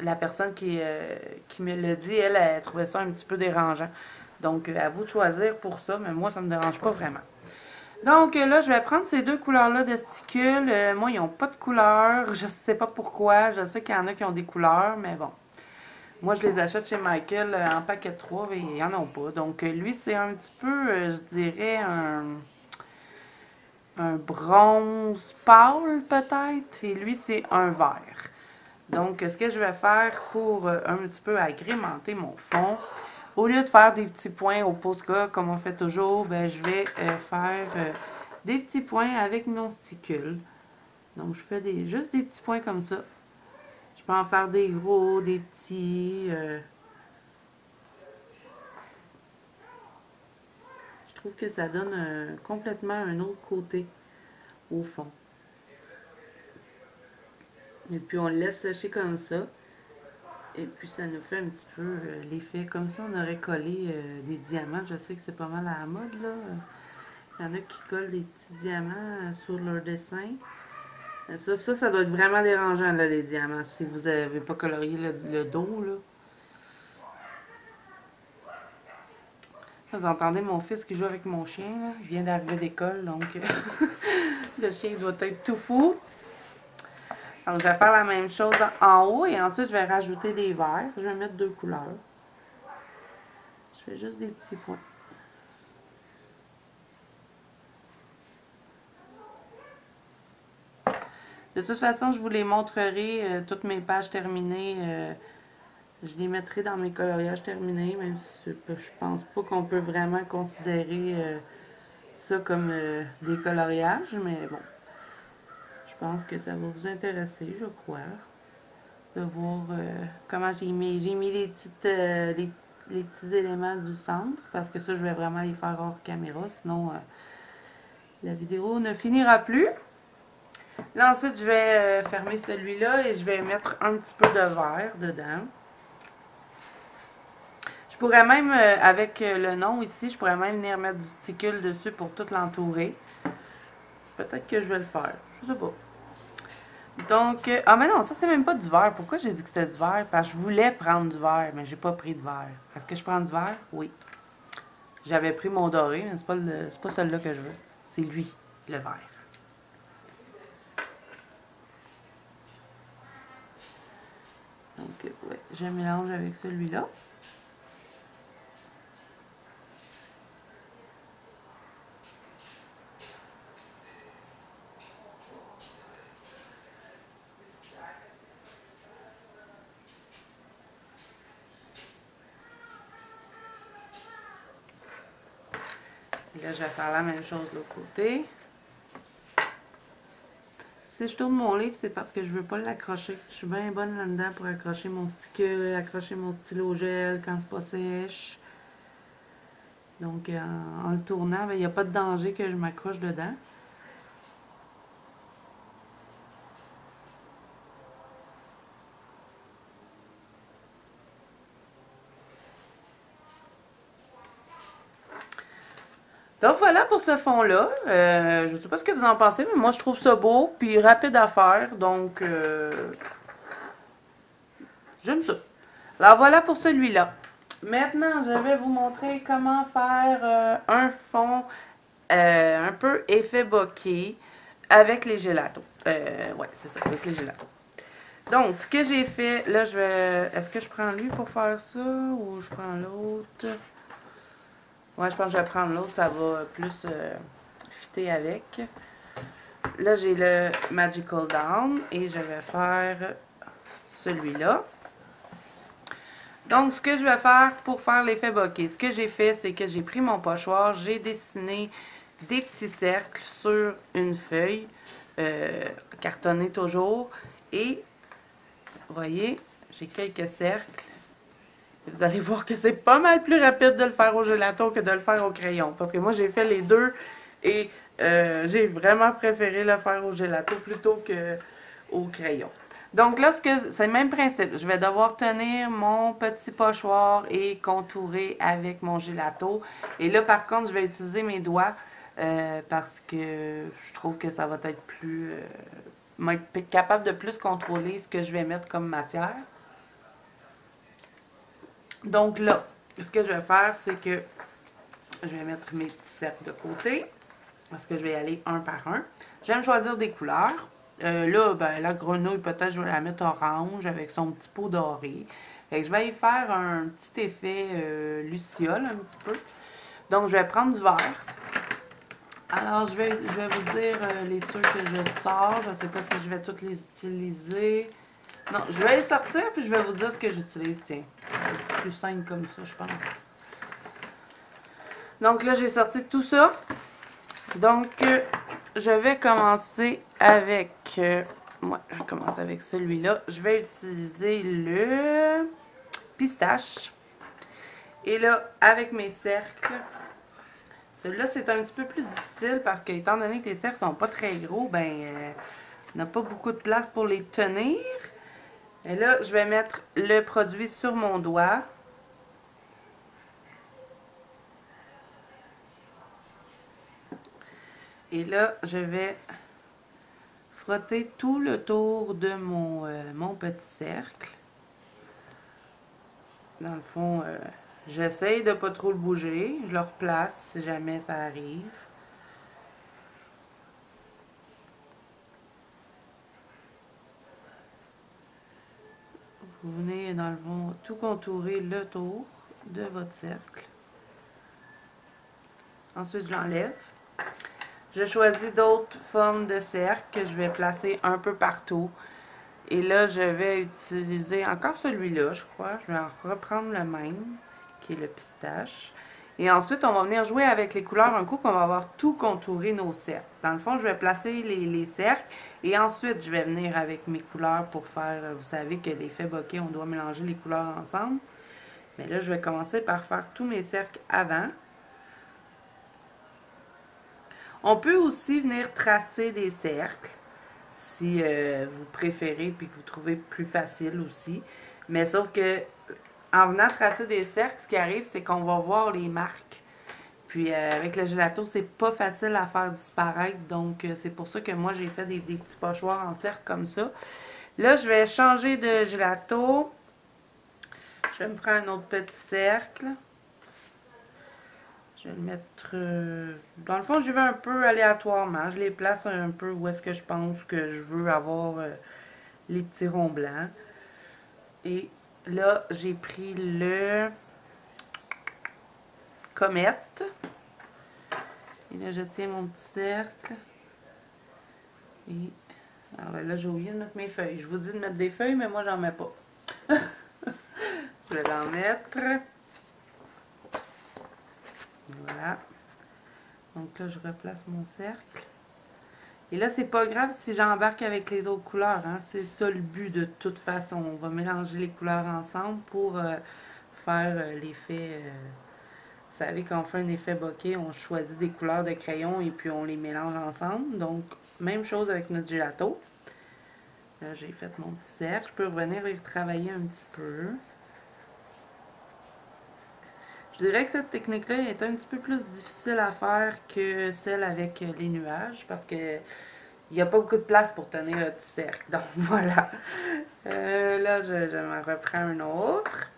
la personne qui me l'a dit, elle trouvait ça un petit peu dérangeant. Donc, à vous de choisir pour ça, mais moi, ça ne me dérange pas vraiment. Donc, là, je vais prendre ces deux couleurs-là de sticules. Moi, ils n'ont pas de couleur. Je ne sais pas pourquoi. Je sais qu'il y en a qui ont des couleurs, mais bon. Moi, je les achète chez Michael en paquet de 3, mais il n'y en a pas. Donc, lui, c'est un petit peu, je dirais, un bronze pâle, peut-être. Et lui, c'est un vert. Donc, ce que je vais faire pour un petit peu agrémenter mon fond, au lieu de faire des petits points au pouce-gras comme on fait toujours, ben, je vais faire des petits points avec mon sticule. Donc, je fais juste des petits points comme ça. Je peux en faire des gros, des petits. Je trouve que ça donne complètement un autre côté au fond. Et puis, on le laisse sécher comme ça. Et puis, ça nous fait un petit peu l'effet comme si on aurait collé des diamants. Je sais que c'est pas mal à la mode, là. Il y en a qui collent des petits diamants sur leur dessin. Ça doit être vraiment dérangeant, là, les diamants, si vous n'avez pas colorié le dos, là. Vous entendez mon fils qui joue avec mon chien, là. Il vient d'arriver d'école, donc le chien doit être tout fou. Donc, je vais faire la même chose en haut et ensuite, je vais rajouter des verts. Je vais mettre deux couleurs. Je fais juste des petits points. De toute façon, je vous les montrerai, toutes mes pages terminées. Je les mettrai dans mes coloriages terminés, même si je pense pas qu'on peut vraiment considérer ça comme des coloriages, mais bon. Je pense que ça va vous intéresser, je crois, de voir comment j'ai mis les petits éléments du centre, parce que ça, je vais vraiment les faire hors caméra, sinon la vidéo ne finira plus. Là, ensuite, je vais fermer celui-là et je vais mettre un petit peu de vert dedans. Je pourrais même, avec le nom ici, je pourrais même venir mettre du sticule dessus pour tout l'entourer. Peut-être que je vais le faire, je sais pas. Donc, ah mais non, ça c'est même pas du vert. Pourquoi j'ai dit que c'était du vert? Parce que je voulais prendre du vert, mais j'ai pas pris de vert. Est-ce que je prends du vert? Oui. J'avais pris mon doré, mais c'est pas celui-là que je veux. C'est lui, le vert. Donc, ouais, je mélange avec celui-là. Et là, je vais faire la même chose de l'autre côté. Si je tourne mon livre, c'est parce que je veux pas l'accrocher. Je suis bien bonne là-dedans pour accrocher mon sticker, accrocher mon stylo gel quand c'est pas sèche. Donc, en le tournant, il n'y a pas de danger que je m'accroche dedans. Donc voilà pour ce fond-là. Je ne sais pas ce que vous en pensez, mais moi je trouve ça beau, puis rapide à faire, donc j'aime ça. Alors voilà pour celui-là. Maintenant, je vais vous montrer comment faire un fond un peu effet bokeh avec les gélatos. Ouais, c'est ça, avec les gélatos. Donc, ce que j'ai fait, là, je vais... Est-ce que je prends lui pour faire ça ou je prends l'autre? Ouais, je pense que je vais prendre l'autre, ça va plus fitter avec. Là, j'ai le Magical Down et je vais faire celui-là. Donc, ce que je vais faire pour faire l'effet bokeh, ce que j'ai fait, c'est que j'ai pris mon pochoir, j'ai dessiné des petits cercles sur une feuille, cartonnée toujours, et, vous voyez, j'ai quelques cercles. Vous allez voir que c'est pas mal plus rapide de le faire au gelato que de le faire au crayon. Parce que moi, j'ai fait les deux et j'ai vraiment préféré le faire au gelato plutôt qu'au crayon. Donc là, c'est le même principe. Je vais devoir tenir mon petit pochoir et contourer avec mon gelato. Et là, par contre, je vais utiliser mes doigts parce que je trouve que ça va être plus... être capable de plus contrôler ce que je vais mettre comme matière. Donc là, ce que je vais faire, c'est que je vais mettre mes petits cercles de côté. Parce que je vais y aller un par un. J'aime choisir des couleurs. Là, ben, la grenouille, peut-être, je vais la mettre orange avec son petit pot doré. Fait que je vais y faire un petit effet luciole, un petit peu. Donc, je vais prendre du vert. Alors, je vais vous dire les ceux que je sors. Je ne sais pas si je vais toutes les utiliser. Non, je vais les sortir, puis je vais vous dire ce que j'utilise. Tiens, c'est plus simple comme ça, je pense. Donc là, j'ai sorti tout ça. Donc, je vais commencer avec... ouais, je vais commencer avec celui-là. Je vais utiliser le pistache. Et là, avec mes cercles, celui-là, c'est un petit peu plus difficile parce que, étant donné que les cercles sont pas très gros, ben, on n'a pas beaucoup de place pour les tenir. Et là, je vais mettre le produit sur mon doigt. Et là, je vais frotter tout le tour de mon petit cercle. Dans le fond, j'essaye de ne pas trop le bouger. Je le replace si jamais ça arrive. Vous venez, dans le fond, tout contourer le tour de votre cercle. Ensuite, je l'enlève. Je choisis d'autres formes de cercle que je vais placer un peu partout. Et là, je vais utiliser encore celui-là, je crois. Je vais en reprendre le même, qui est le pistache. Et ensuite, on va venir jouer avec les couleurs un coup qu'on va avoir tout contouré nos cercles. Dans le fond, je vais placer les cercles et ensuite, je vais venir avec mes couleurs pour faire... Vous savez que l'effet bokeh, on doit mélanger les couleurs ensemble. Mais là, je vais commencer par faire tous mes cercles avant. On peut aussi venir tracer des cercles si vous préférez puis que vous trouvez plus facile aussi. Mais sauf que en venant tracer des cercles, ce qui arrive, c'est qu'on va voir les marques. Puis avec le gelato, c'est pas facile à faire disparaître. Donc c'est pour ça que moi j'ai fait des petits pochoirs en cercle comme ça. Là, je vais changer de gelato. Je vais me prendre un autre petit cercle. Je vais le mettre... dans le fond, j'y vais un peu aléatoirement. Je les place un peu où est-ce que je pense que je veux avoir les petits ronds blancs. Et là, j'ai pris le comète. Et là, je tiens mon petit cercle. Et alors là, j'ai oublié de mettre mes feuilles. Je vous dis de mettre des feuilles, mais moi, j'en mets pas. Je vais l'en mettre. Voilà. Donc là, je replace mon cercle. Et là, c'est pas grave si j'embarque avec les autres couleurs. Hein? C'est ça le but de toute façon. On va mélanger les couleurs ensemble pour faire l'effet... vous savez, quand on fait un effet bokeh, on choisit des couleurs de crayon et puis on les mélange ensemble. Donc, même chose avec notre gelato. Là, j'ai fait mon petit cercle. Je peux revenir et retravailler un petit peu. Je dirais que cette technique-là est un petit peu plus difficile à faire que celle avec les nuages parce que il n'y a pas beaucoup de place pour tenir le petit cercle. Donc voilà. Là, je m'en reprends un autre.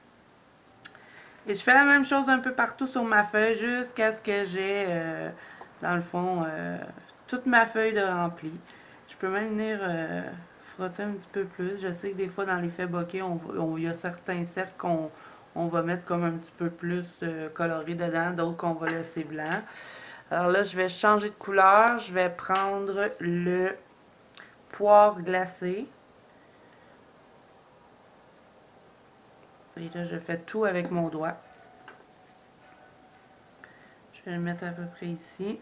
Et je fais la même chose un peu partout sur ma feuille jusqu'à ce que j'ai, dans le fond, toute ma feuille de remplie. Je peux même venir frotter un petit peu plus. Je sais que des fois, dans l'effet bokeh, il y a certains cercles qu'on va mettre comme un petit peu plus coloré dedans, d'autres qu'on va laisser blanc. Alors là, je vais changer de couleur. Je vais prendre le poire glacé. Et là, je fais tout avec mon doigt. Je vais le mettre à peu près ici.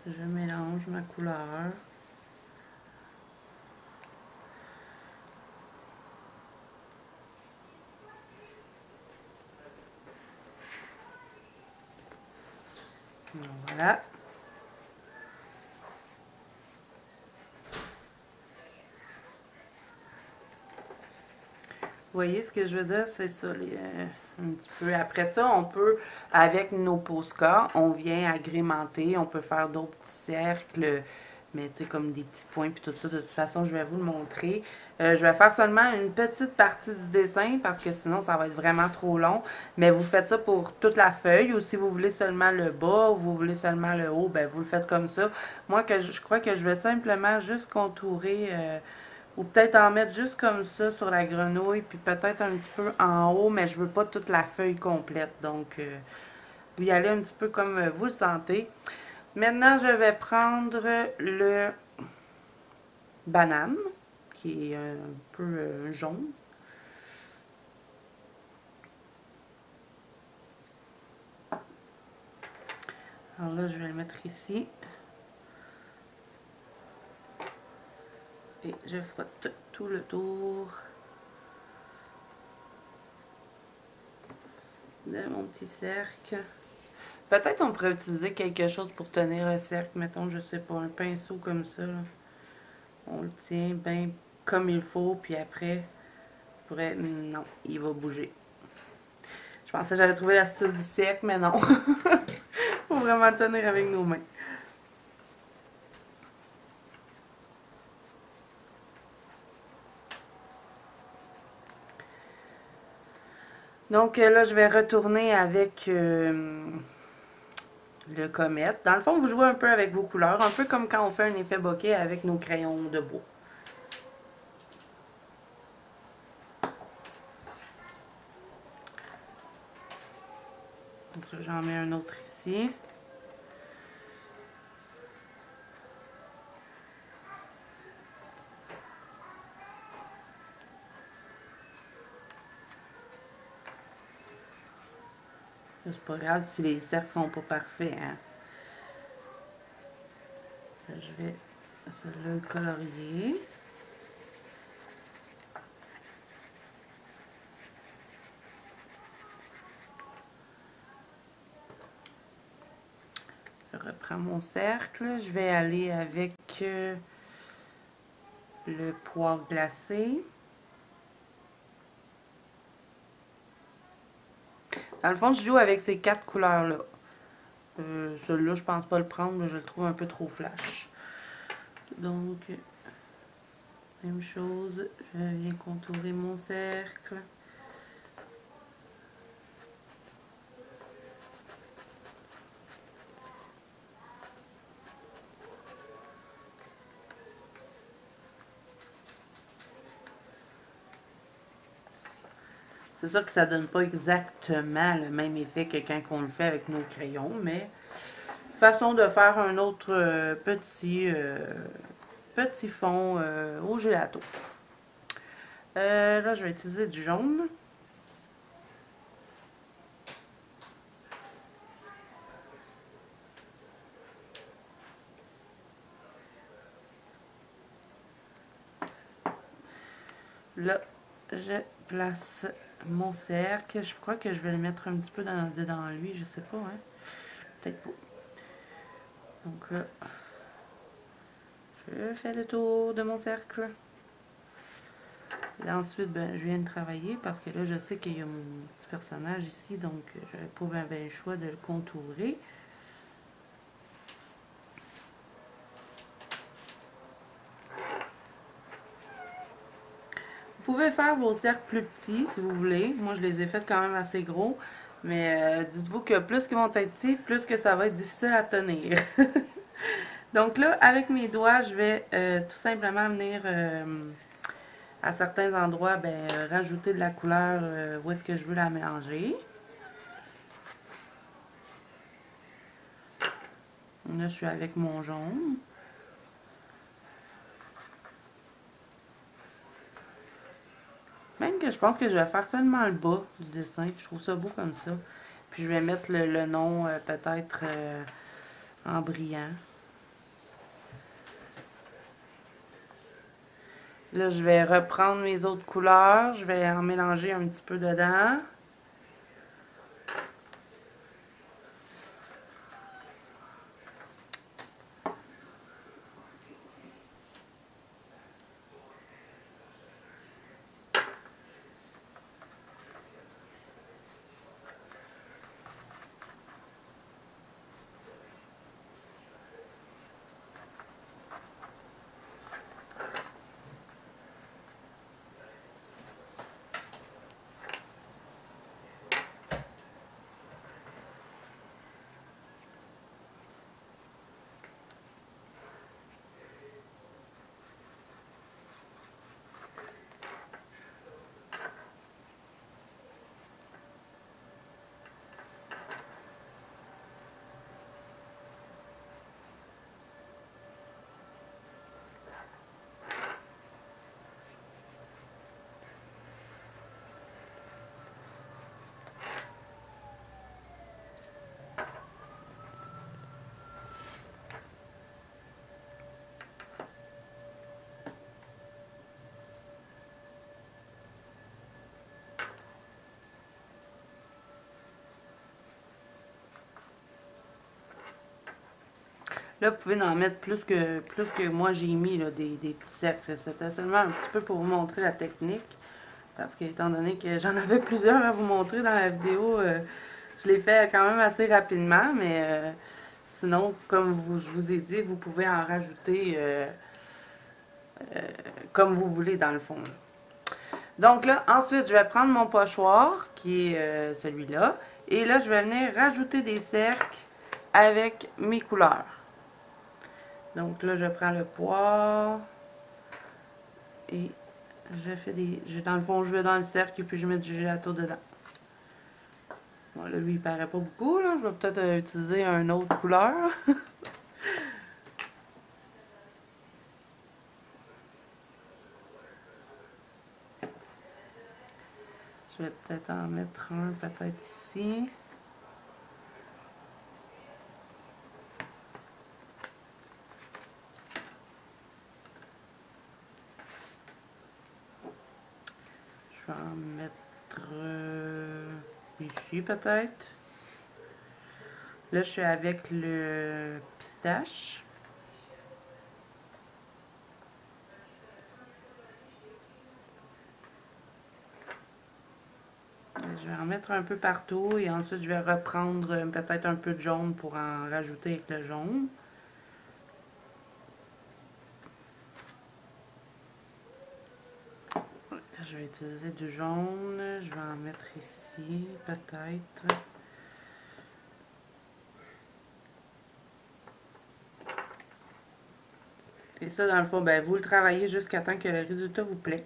Je mélange ma couleur. Voilà. Vous voyez ce que je veux dire? C'est ça, un petit peu. Après ça, on peut, avec nos Posca, on vient agrémenter, on peut faire d'autres petits cercles, mais tu sais, comme des petits points, puis tout ça. De toute façon, je vais vous le montrer. Je vais faire seulement une petite partie du dessin parce que sinon ça va être vraiment trop long. Mais vous faites ça pour toute la feuille ou si vous voulez seulement le bas ou vous voulez seulement le haut, ben vous le faites comme ça. Moi, je crois que je vais simplement juste contourer ou peut-être en mettre juste comme ça sur la grenouille puis peut-être un petit peu en haut, mais je veux pas toute la feuille complète. Donc, vous y allez un petit peu comme vous le sentez. Maintenant, je vais prendre le banane qui est un peu jaune. Alors là, je vais le mettre ici. Et je frotte tout le tour de mon petit cercle. Peut-être on pourrait utiliser quelque chose pour tenir le cercle. Mettons, je sais pas, un pinceau comme ça. Là. On le tient bien comme il faut, puis après, je pourrais... Non, il va bouger. Je pensais que j'avais trouvé l'astuce du cercle, mais non. Faut vraiment tenir avec nos mains. Donc là, je vais retourner avec le comète. Dans le fond, vous jouez un peu avec vos couleurs, un peu comme quand on fait un effet bokeh avec nos crayons de bois. Donc j'en mets un autre ici. C'est pas grave si les cercles sont pas parfaits. Hein. Je vais celui-là le colorier. Je reprends mon cercle. Je vais aller avec le poire glacé. Dans le fond, je joue avec ces 4 couleurs-là. Celui-là, je pense pas le prendre, je le trouve un peu trop flash. Donc, même chose, je viens contourer mon cercle. C'est sûr que ça donne pas exactement le même effet que quand on le fait avec nos crayons, mais façon de faire un autre petit fond au gelato. Là, je vais utiliser du jaune. Là, je place mon cercle. Je crois que je vais le mettre un petit peu dedans lui, je sais pas, hein. Peut-être pas. Donc là, je fais le tour de mon cercle. Et ensuite, ben, je viens de travailler parce que là, je sais qu'il y a mon petit personnage ici, donc je n'avais pas bien le choix de le contourer. Vous pouvez faire vos cercles plus petits si vous voulez. Moi, je les ai faits quand même assez gros. Mais dites-vous que plus qu'ils vont être petits, plus que ça va être difficile à tenir. Donc là, avec mes doigts, je vais tout simplement venir à certains endroits rajouter de la couleur où est-ce que je veux la mélanger. Là, je suis avec mon jaune. Même que je pense que je vais faire seulement le bas du dessin. Je trouve ça beau comme ça. Puis je vais mettre le nom peut-être en brillant. Là, je vais reprendre mes autres couleurs. Je vais en mélanger un petit peu dedans. Là, vous pouvez en mettre plus que moi j'ai mis, là, des petits cercles. C'était seulement un petit peu pour vous montrer la technique. Parce que, étant donné que j'en avais plusieurs à vous montrer dans la vidéo, je l'ai fait quand même assez rapidement. Mais sinon, comme je vous ai dit, vous pouvez en rajouter comme vous voulez dans le fond. Donc là, ensuite, je vais prendre mon pochoir, qui est celui-là. Et là, je vais venir rajouter des cercles avec mes couleurs. Donc là, je prends le poire et je fais des... Dans le fond, je vais dans le cercle et puis je mets du gelato dedans. Bon, là, lui, il paraît pas beaucoup, là. Je vais peut-être utiliser une autre couleur. Je vais peut-être en mettre un, peut-être ici. Je vais en mettre ici, peut-être. Là, je suis avec le pistache. Je vais en mettre un peu partout et ensuite je vais reprendre peut-être un peu de jaune pour en rajouter avec le jaune. Je vais utiliser du jaune, je vais en mettre ici peut-être. Et ça, dans le fond, ben, vous le travaillez jusqu'à temps que le résultat vous plaît.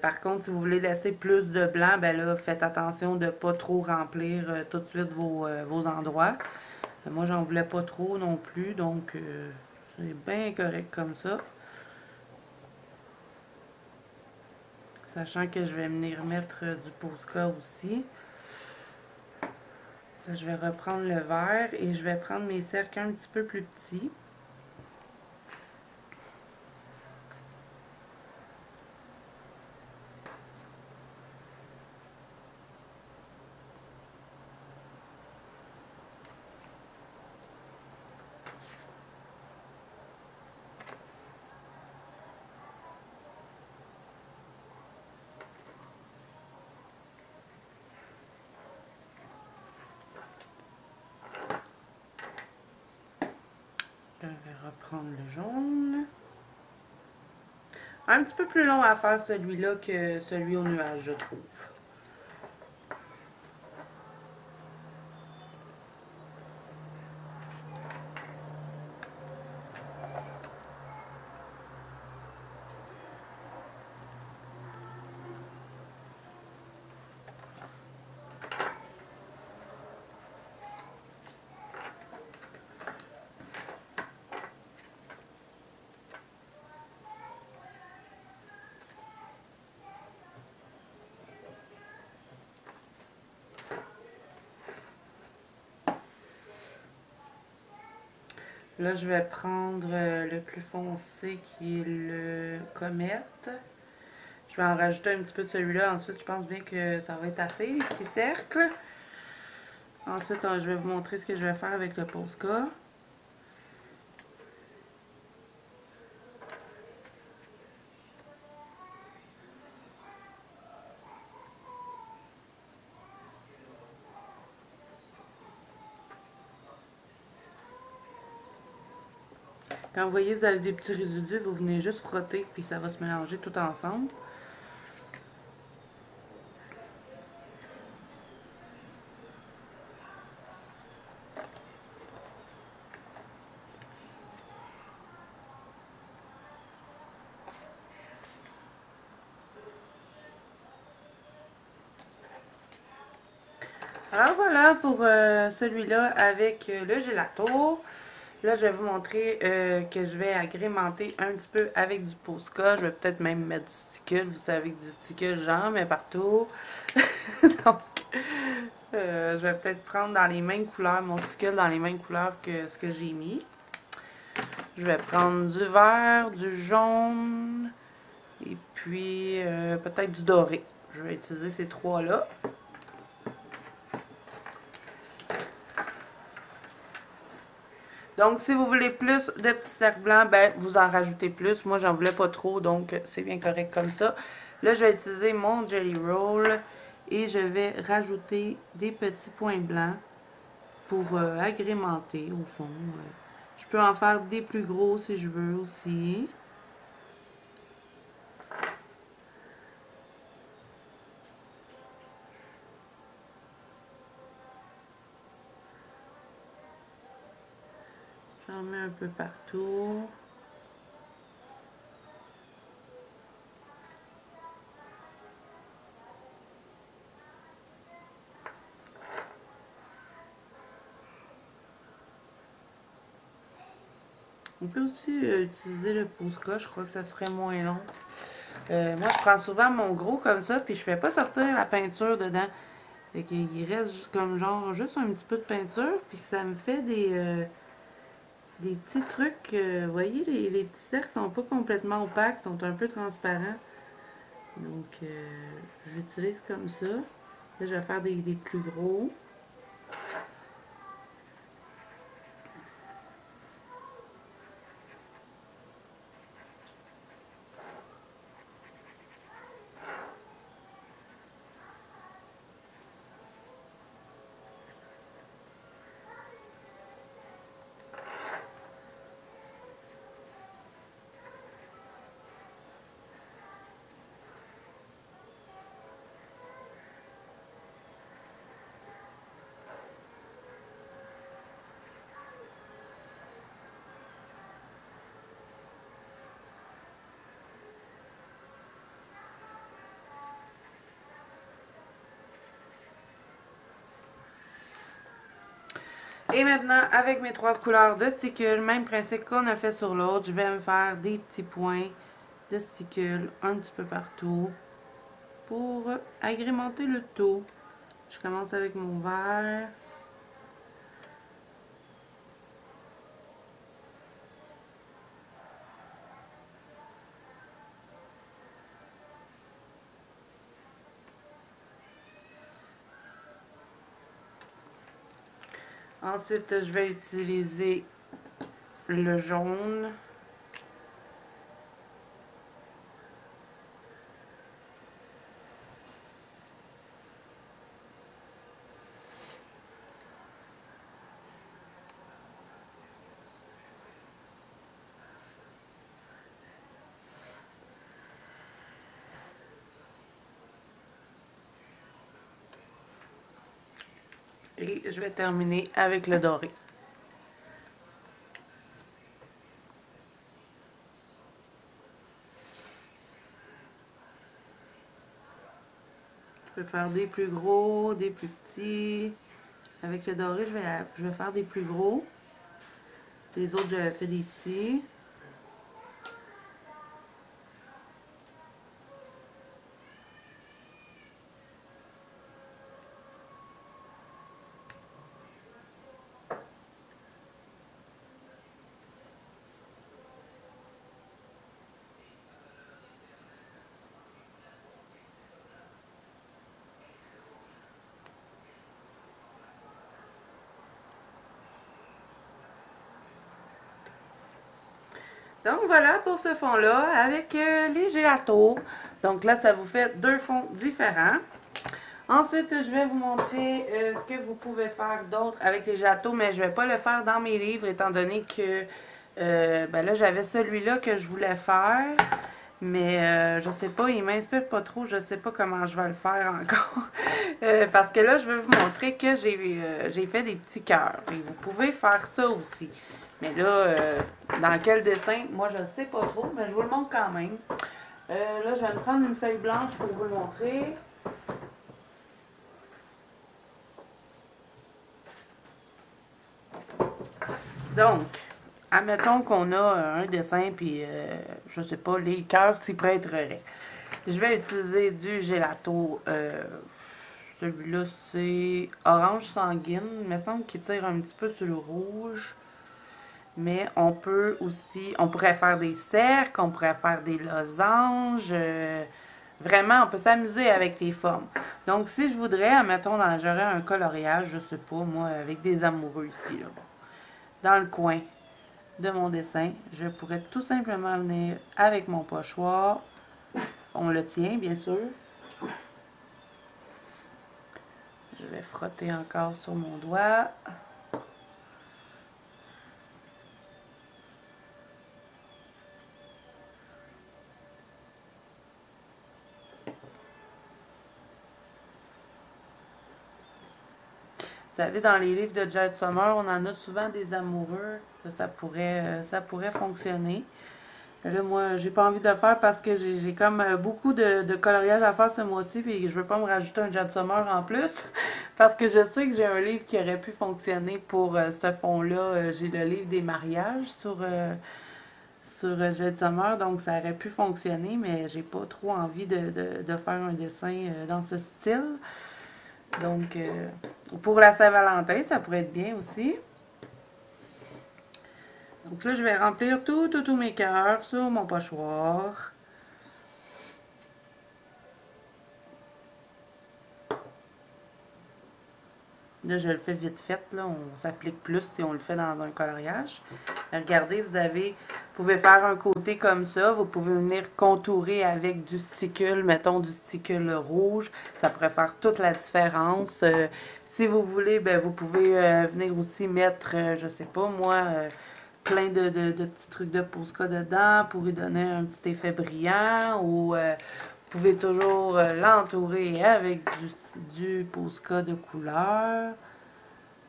Par contre, si vous voulez laisser plus de blanc, ben là, faites attention de ne pas trop remplir tout de suite vos endroits. Moi, j'en voulais pas trop non plus, donc c'est bien correct comme ça. Sachant que je vais venir mettre du Posca aussi. Là, je vais reprendre le vert et je vais prendre mes cercles un petit peu plus petits. Je vais reprendre le jaune. Un petit peu plus long à faire celui-là que celui au nuage, je trouve. Là, je vais prendre le plus foncé qui est le comète. Je vais en rajouter un petit peu de celui-là. Ensuite, je pense bien que ça va être assez, les petits cercles. Ensuite, je vais vous montrer ce que je vais faire avec le Posca. Quand vous voyez, vous avez des petits résidus, vous venez juste frotter, puis ça va se mélanger tout ensemble. Alors voilà pour celui-là avec le gelato. Là, je vais vous montrer que je vais agrémenter un petit peu avec du Posca. Je vais peut-être même mettre du stickle. Vous savez que du stickle, j'en mets partout. Donc, je vais peut-être prendre dans les mêmes couleurs, mon stickle dans les mêmes couleurs que ce que j'ai mis. Je vais prendre du vert, du jaune et puis peut-être du doré. Je vais utiliser ces trois-là. Donc, si vous voulez plus de petits cercles blancs, ben, vous en rajoutez plus. Moi, j'en voulais pas trop, donc c'est bien correct comme ça. Là, je vais utiliser mon Jelly Roll et je vais rajouter des petits points blancs pour agrémenter, au fond. Je peux en faire des plus gros si je veux aussi. J'en mets un peu partout. On peut aussi utiliser le Posca, je crois que ça serait moins long. Moi, je prends souvent mon gros comme ça, puis je fais pas sortir la peinture dedans. Fait qu'il reste juste comme genre, juste un petit peu de peinture, puis ça me fait des petits trucs. Vous voyez, les petits cercles sont pas complètement opaques, sont un peu transparents. Donc, j'utilise comme ça. Là, je vais faire des plus gros. Et maintenant, avec mes 3 couleurs de stickles, même principe qu'on a fait sur l'autre, je vais me faire des petits points de stickles un petit peu partout pour agrémenter le tout. Je commence avec mon vert. Ensuite, je vais utiliser le jaune. Et je vais terminer avec le doré. Je vais faire des plus gros, des plus petits. Avec le doré, je vais faire des plus gros. Les autres, j'avais fait des petits. Donc voilà pour ce fond-là avec les gélatos. Donc là, ça vous fait 2 fonds différents. Ensuite, je vais vous montrer ce que vous pouvez faire d'autre avec les gélatos, mais je ne vais pas le faire dans mes livres étant donné que ben là, j'avais celui-là que je voulais faire. Mais je sais pas, il m'inspire pas trop, je sais pas comment je vais le faire encore. Parce que là, je vais vous montrer que j'ai fait des petits cœurs. Et vous pouvez faire ça aussi. Mais là, dans quel dessin, moi je ne sais pas trop, mais je vous le montre quand même. Là, je vais me prendre une feuille blanche pour vous le montrer. Donc, admettons qu'on a un dessin, puis je sais pas, les cœurs s'y prêteraient. Je vais utiliser du gelato. Celui-là, c'est orange sanguine. Il me semble qu'il tire un petit peu sur le rouge. Mais on peut aussi, on pourrait faire des cercles, on pourrait faire des losanges. Vraiment, on peut s'amuser avec les formes. Donc, si je voudrais, admettons, j'aurais un coloriage, je sais pas, moi, avec des amoureux ici, là. dans le coin de mon dessin, je pourrais tout simplement venir avec mon pochoir. On le tient, bien sûr. Je vais frotter encore sur mon doigt. Vous savez, dans les livres de Jade Summer, on en a souvent des amoureux. Ça pourrait fonctionner. Là, moi, j'ai pas envie de le faire parce que j'ai comme beaucoup de coloriage à faire ce mois-ci, puis je veux pas me rajouter un Jade Summer en plus, parce que je sais que j'ai un livre qui aurait pu fonctionner pour ce fond-là. J'ai le livre des mariages sur Jade Summer, donc ça aurait pu fonctionner, mais j'ai pas trop envie de faire un dessin dans ce style. Donc, pour la Saint-Valentin, ça pourrait être bien aussi. Donc là, je vais remplir tous mes cœurs sur mon pochoir. Là, je le fais vite fait. Là, on s'applique plus si on le fait dans un coloriage. Regardez, vous pouvez faire un côté comme ça. Vous pouvez venir contourer avec du sticule, mettons du sticule rouge. Ça pourrait faire toute la différence. Si vous voulez, ben, vous pouvez venir aussi mettre, je sais pas moi, plein de petits trucs de Posca dedans pour lui donner un petit effet brillant. Ou vous pouvez toujours l'entourer avec du Posca de couleur,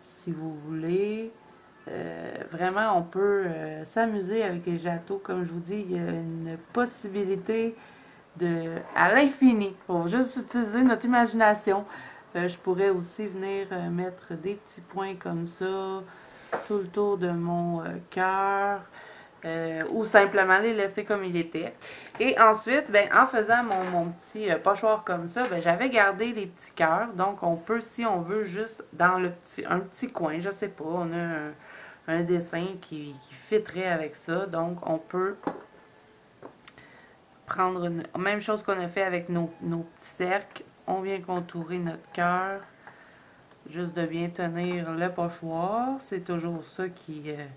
si vous voulez. Vraiment, on peut s'amuser avec les gâteaux. Comme je vous dis, il y a une possibilité à l'infini. Il faut juste utiliser notre imagination. Je pourrais aussi venir mettre des petits points comme ça tout le tour de mon cœur. Ou simplement les laisser comme il était. Et ensuite, ben, en faisant mon petit pochoir comme ça, ben, j'avais gardé les petits cœurs. Donc, on peut, si on veut, juste dans un petit coin, je sais pas, on a un dessin qui fitterait avec ça. Donc, on peut prendre même chose qu'on a fait avec nos petits cercles. On vient contourer notre cœur. Juste de bien tenir le pochoir. C'est toujours ça qui est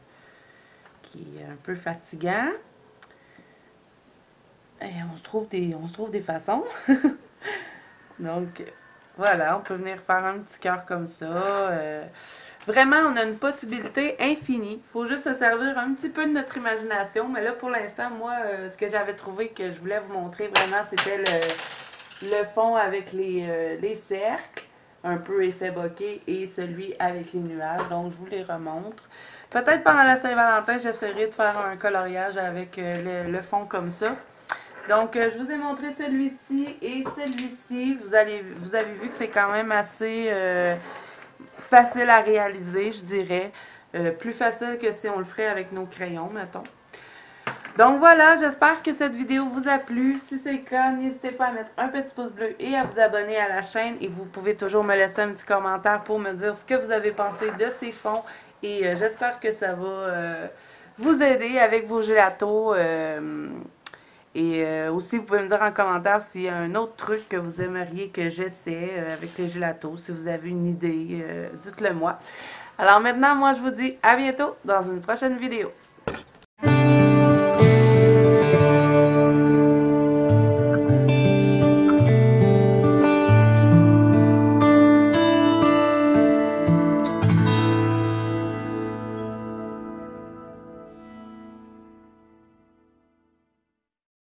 un peu fatigant. Et on se trouve des façons. Donc, voilà, on peut venir faire un petit cœur comme ça. Vraiment, on a une possibilité infinie. Il faut juste se servir un petit peu de notre imagination. Mais là, pour l'instant, moi, ce que j'avais trouvé que je voulais vous montrer vraiment, c'était le fond avec les cercles, un peu effet bokeh, et celui avec les nuages. Donc, je vous les remontre. Peut-être pendant la Saint-Valentin, j'essaierai de faire un coloriage avec le fond comme ça. Donc, je vous ai montré celui-ci et celui-ci. Vous avez vu que c'est quand même assez facile à réaliser, je dirais. Plus facile que si on le ferait avec nos crayons, mettons. Donc voilà, j'espère que cette vidéo vous a plu. Si c'est le cas, n'hésitez pas à mettre un petit pouce bleu et à vous abonner à la chaîne. Et vous pouvez toujours me laisser un petit commentaire pour me dire ce que vous avez pensé de ces fonds. Et j'espère que ça va vous aider avec vos gelatos. Aussi, vous pouvez me dire en commentaire s'il y a un autre truc que vous aimeriez que j'essaie avec les gelatos. Si vous avez une idée, dites-le moi. Alors maintenant, moi, je vous dis à bientôt dans une prochaine vidéo.